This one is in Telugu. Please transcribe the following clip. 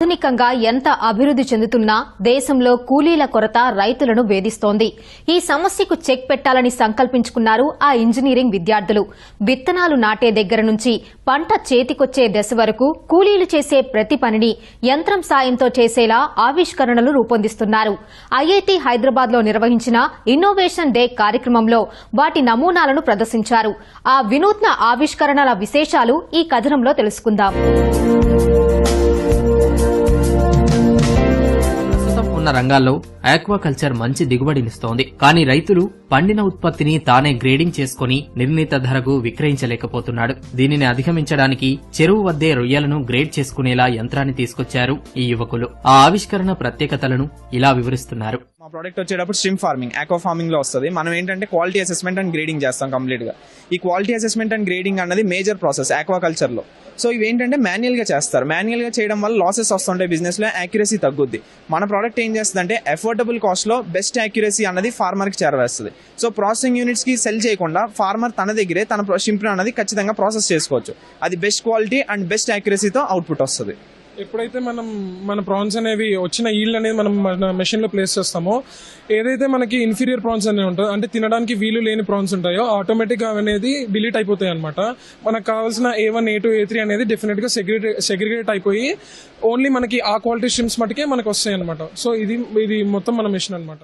ఆధునికంగా ఎంత అభివృద్ది చెందుతున్నా దేశంలో కూలీల కొరత రైతులను వేధిస్తోంది. ఈ సమస్యకు చెక్ పెట్టాలని సంకల్పించుకున్నారు ఆ ఇంజనీరింగ్ విద్యార్థులు. విత్తనాలు నాటే దగ్గర నుంచి పంట చేతికొచ్చే దశ వరకు కూలీలు చేసే ప్రతి పనిని యంత్రం సాయంతో చేసేలా ఆవిష్కరణలు రూపొందిస్తున్నారు. ఐఐటీ హైదరాబాద్ లో నిర్వహించిన ఇన్నోవేషన్ డే కార్యక్రమంలో వాటి నమూనాలను ప్రదర్శించారు. ఆ వినూత్న ఆవిష్కరణల విశేషాలు ఈ కథనంలో తెలుసుకుందాం. ఉన్న రంగాల్లో ఆక్వాకల్చర్ మంచి దిగుబడినిస్తోంది. కానీ రైతులు పండిన ఉత్పత్తిని తానే గ్రేడింగ్ చేసుకుని నిర్ణీత ధరకు విక్రయించలేకపోతున్నాడు. దీనిని అధిగమించడానికి చెరువు వద్దే రొయ్యలను గ్రేడ్ చేసుకునేలా యంత్రాన్ని తీసుకొచ్చారు ఈ యువకులు. ఆ ఆవిష్కరణ ప్రత్యేకతలను ఇలా వివరిస్తున్నారు. మా ప్రోడక్ట్ వచ్చేటప్పుడు స్ట్రీమ్ ఫార్మింగ్, ఆక్వా ఫార్మింగ్ లో వస్తుంది. మనం ఏంటంటే క్వాలిటీ అసెస్మెంట్ అండ్ గ్రేడింగ్ చేస్తాం కంప్లీట్ గా. ఈ క్వాలిటీ అసెస్మెంట్ అండ్ గ్రేడింగ్ అన్నది మేజర్ ప్రాసెస్ ఆక్వాకల్చర్ లో. సో ఇవేంటంటే మాన్యువల్ గా చేస్తారు. మాన్యువల్ గా చేయడం వల్ల లాసెస్ వస్తుంటాయి, బిజినెస్ లో యాక్యురసీ తగ్గుద్ది. మన ప్రోడక్ట్ ఏం చేస్తుందంటే అఫోర్డబుల్ కాస్ట్ లో బెస్ట్ యాక్యురసీ అన్నది ఫార్మర్ కి చేరవేస్తుంది. సో ప్రాసెసింగ్ యూనిట్స్ కి సెల్ చేయకుండా ఫార్మర్ తన దగ్గరే తన షింప్ అన్నది ఖచ్చితంగా ప్రాసెస్ చేసుకోవచ్చు. అది బెస్ట్ క్వాలిటీ అండ్ బెస్ట్ యాక్యురసీతో అవుట్పుట్ వస్తుంది. ఎప్పుడైతే మన ప్రాన్స్ అనేవి వచ్చిన ఈల్డ్ అనేది మనం మన మెషిన్ లో ప్లేస్ చేస్తామో, ఏదైతే మనకి ఇన్ఫీరియర్ ప్రాన్స్ అనేవి ఉంటాయో, అంటే తినడానికి వీలు లేని ప్రాన్స్ ఉంటాయో, ఆటోమేటిక్ గా అనేది డిలీట్ అయిపోతాయి అనమాట. మనకు కావాల్సిన A1, A2, A3 అనేది డెఫినెట్ గా సెగ్రిగేట్ అయిపోయి ఓన్లీ మనకి ఆ క్వాలిటీ షిమ్స్ మటుకే మనకు వస్తాయి అనమాట. సో ఇది మొత్తం మన మెషిన్ అనమాట.